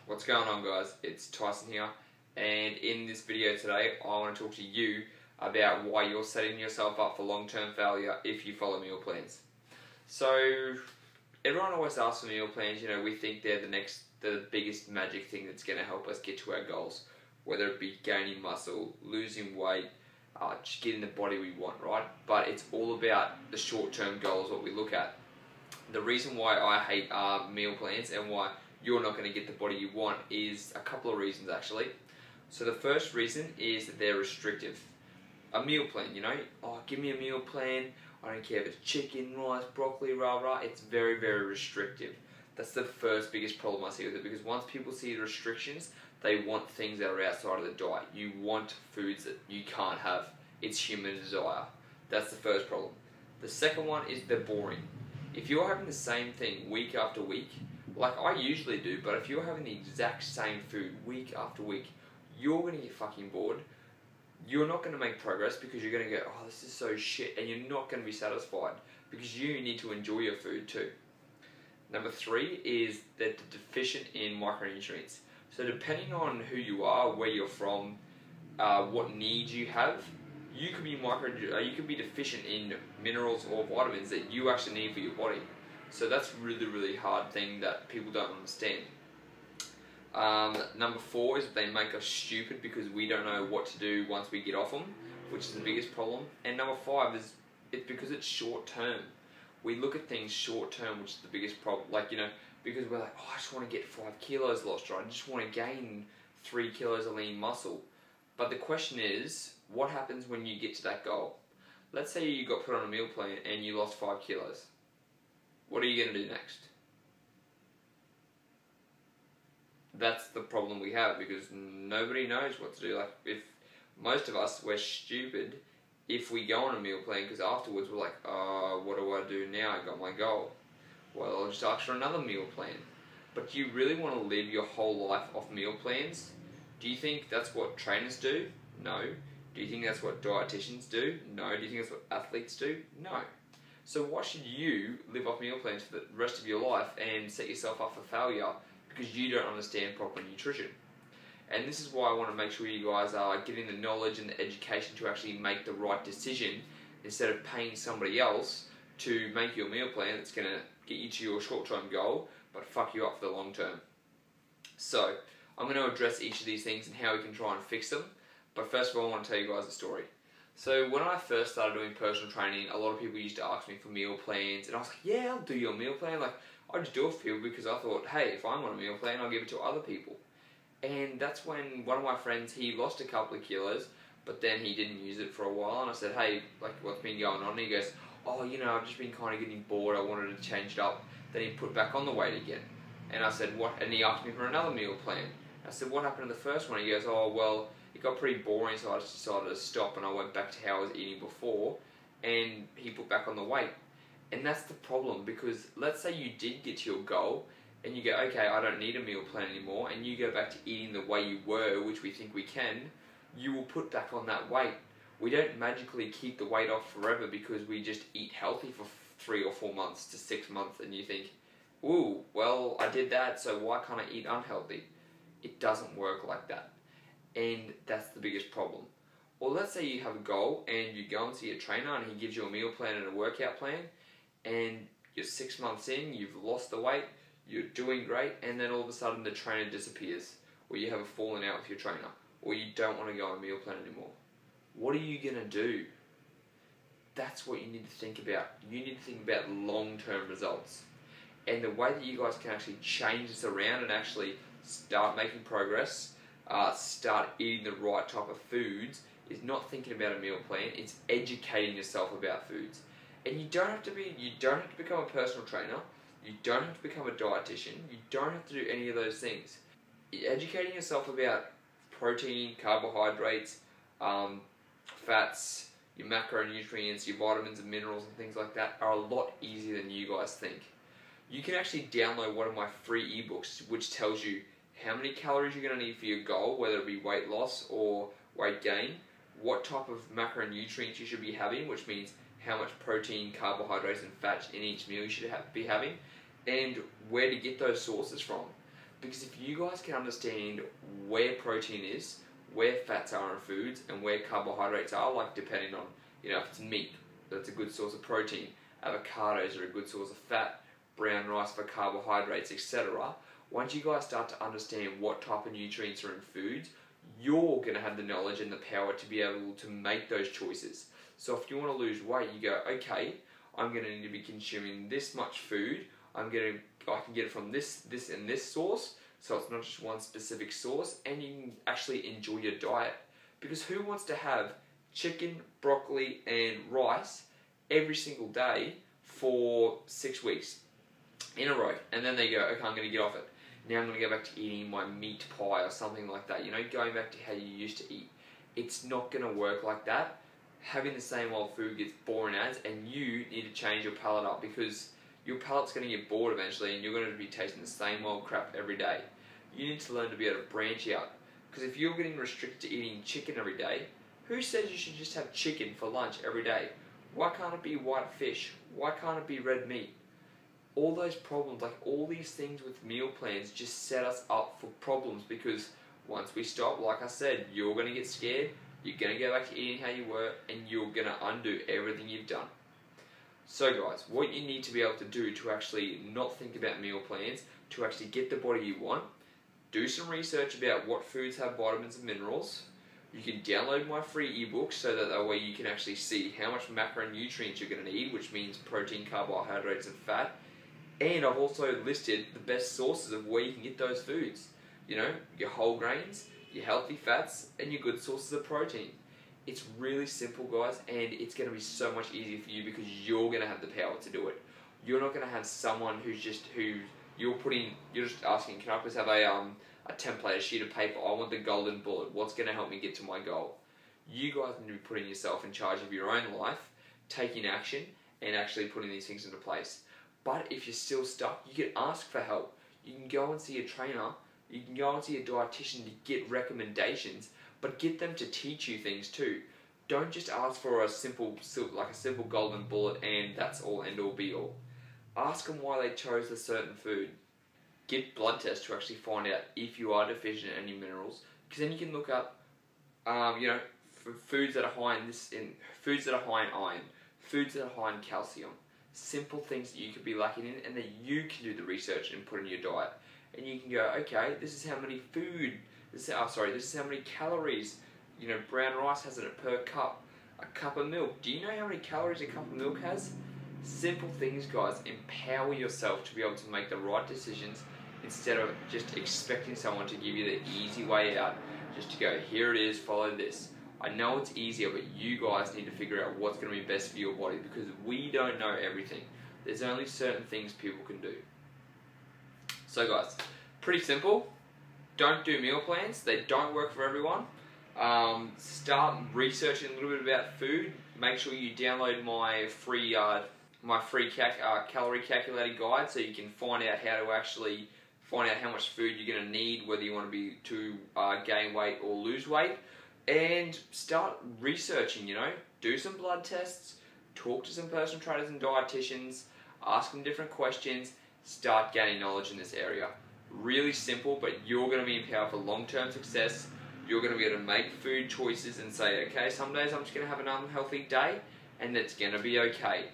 What's going on, guys? It's Tyson here, and in this video today I want to talk to you about why you're setting yourself up for long-term failure if you follow meal plans. So everyone always asks for meal plans. We think they're the biggest magic thing that's going to help us get to our goals, whether it be gaining muscle, losing weight, just getting the body we want, right? But it's all about the short-term goals, what we look at. The reason why I hate meal plans and why you're not going to get the body you want is a couple of reasons, actually. So the first reason is that they're restrictive. A meal plan, give me a meal plan, I don't care if it's chicken, rice, broccoli, rah. It's very, very restrictive. That's the first biggest problem I see with it, because once people see the restrictions, they want things that are outside of the diet. You want foods that you can't have. It's human desire. That's the first problem. The second one is they're boring. If you're having the same thing week after week, like I usually do, but if you're having the exact same food week after week, you're going to get fucking bored. You're not going to make progress because you're going to go, oh, this is so shit, and you're not going to be satisfied because you need to enjoy your food too. Number 3 is that they're deficient in micronutrients. So depending on who you are, where you're from, what needs you have, you could be deficient in minerals or vitamins that you actually need for your body. So that's really, really hard thing that people don't understand. Number 4 is that they make us stupid because we don't know what to do once we get off them, which is the biggest problem. And number 5 is it's because it's short term. We look at things short term, which is the biggest problem. Because we're like, oh, I just want to get 5 kilos lost, right? I just want to gain 3 kilos of lean muscle. But the question is, what happens when you get to that goal? Let's say you got put on a meal plan and you lost 5 kilos. What are you going to do next? That's the problem we have, because nobody knows what to do. If most of us, we're stupid if we go on a meal plan, because afterwards we're like, what do I do now? I got my goal. Well, I'll just ask for another meal plan. But do you really want to live your whole life off meal plans? Do you think that's what trainers do? No. Do you think that's what dietitians do? No. Do you think that's what athletes do? No. So why should you live off meal plans for the rest of your life and set yourself up for failure because you don't understand proper nutrition? And this is why I want to make sure you guys are getting the knowledge and the education to actually make the right decision instead of paying somebody else to make you a meal plan that's going to get you to your short-term goal but fuck you up for the long term. So I'm going to address each of these things and how we can try and fix them. But first of all, I want to tell you guys a story. So when I first started doing personal training, a lot of people used to ask me for meal plans, and I was like, yeah, I'll do your meal plan. I just do it for people because I thought, hey, if I'm on a meal plan, I'll give it to other people. And that's when one of my friends, he lost a couple of kilos, but then he didn't use it for a while, and I said, hey, what's been going on? And he goes, oh, I've just been kind of getting bored, I wanted to change it up. Then he put back on the weight again. And I said, what? And he asked me for another meal plan. I said, what happened to the first one? He goes, oh, well, it got pretty boring, so I just decided to stop, and I went back to how I was eating before, and he put back on the weight. And that's the problem, because let's say you did get to your goal, and you go, okay, I don't need a meal plan anymore, and you go back to eating the way you were, which we think we can, you will put back on that weight. We don't magically keep the weight off forever because we just eat healthy for 3 or 4 months to 6 months, and you think, ooh, well, I did that, so why can't I eat unhealthy? It doesn't work like that. And that's the biggest problem. Or let's say you have a goal and you go and see a trainer and he gives you a meal plan and a workout plan, and you're 6 months in, you've lost the weight, you're doing great, and then all of a sudden the trainer disappears, or you have a falling out with your trainer, or you don't want to go on a meal plan anymore. What are you going to do? That's what you need to think about. You need to think about long-term results. And the way that you guys can actually change this around and actually start making progress, start eating the right type of foods, is not thinking about a meal plan, it's educating yourself about foods. And you don't have to become a personal trainer, you don't have to become a dietitian, you don't have to do any of those things. Educating yourself about protein, carbohydrates, fats, your macronutrients, your vitamins and minerals and things like that are a lot easier than you guys think. You can actually download one of my free ebooks which tells you how many calories you're going to need for your goal, whether it be weight loss or weight gain, what type of macronutrients you should be having, which means how much protein, carbohydrates and fats in each meal you should be having, and where to get those sources from. Because if you guys can understand where protein is, where fats are in foods, and where carbohydrates are, like depending on, if it's meat, that's a good source of protein, avocados are a good source of fat, brown rice for carbohydrates, etc. Once you guys start to understand what type of nutrients are in foods, you're going to have the knowledge and the power to be able to make those choices. So if you want to lose weight, you go, okay, I'm going to need to be consuming this much food. I can get it from this and this source. So it's not just one specific source, and you can actually enjoy your diet. Because who wants to have chicken, broccoli, and rice every single day for 6 weeks in a row? And then they go, okay, I'm going to get off it. Now I'm going to go back to eating my meat pie or something like that. Going back to how you used to eat. It's not going to work like that. Having the same old food gets boring and you need to change your palate up, because your palate's going to get bored eventually and you're going to be tasting the same old crap every day. You need to learn to be able to branch out. Because if you're getting restricted to eating chicken every day, who says you should just have chicken for lunch every day? Why can't it be white fish? Why can't it be red meat? All those problems, like all these things with meal plans, just set us up for problems, because once we stop, like I said, you're going to get scared, you're going to go back to eating how you were, and you're going to undo everything you've done. So guys, what you need to be able to do to actually not think about meal plans, to actually get the body you want, do some research about what foods have vitamins and minerals. You can download my free ebook so that way you can actually see how much macronutrients you're going to need, which means protein, carbohydrates, and fat. And I've also listed the best sources of where you can get those foods. Your whole grains, your healthy fats, and your good sources of protein. It's really simple, guys, and it's going to be so much easier for you because you're going to have the power to do it. You're not going to have someone you're just asking, can I please have a template, a sheet of paper? I want the golden bullet. What's going to help me get to my goal? You guys need to be putting yourself in charge of your own life, taking action, and actually putting these things into place. But if you're still stuck, you can ask for help. You can go and see a trainer. You can go and see a dietitian to get recommendations, but get them to teach you things too. Don't just ask for a simple golden bullet and that's all end all be all. Ask them why they chose a certain food. Get blood tests to actually find out if you are deficient in any minerals, because then you can look up, foods that are high foods that are high in iron, foods that are high in calcium. Simple things that you could be lacking in, and then you can do the research and put in your diet. And you can go, okay, this is how many this is how many calories, brown rice has in it per cup. A cup of milk. Do you know how many calories a cup of milk has? Simple things, guys. Empower yourself to be able to make the right decisions instead of just expecting someone to give you the easy way out. Just to go, here it is, follow this. I know it's easier, but you guys need to figure out what's going to be best for your body, because we don't know everything. There's only certain things people can do. So guys, pretty simple. Don't do meal plans. They don't work for everyone. Start researching a little bit about food. Make sure you download my free calorie calculator guide, so you can find out how to actually find out how much food you're going to need, whether you want to gain weight or lose weight. And start researching, do some blood tests, talk to some personal trainers and dietitians, ask them different questions, start gaining knowledge in this area. Really simple, but you're going to be empowered for long-term success. You're going to be able to make food choices and say, okay, some days I'm just going to have an unhealthy day, and that's going to be okay.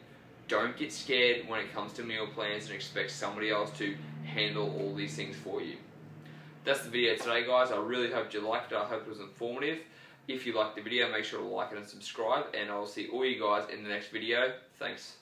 Don't get scared when it comes to meal plans and expect somebody else to handle all these things for you. That's the video today, guys. I really hope you liked it. I hope it was informative. If you liked the video, make sure to like it and subscribe, and I'll see all you guys in the next video. Thanks.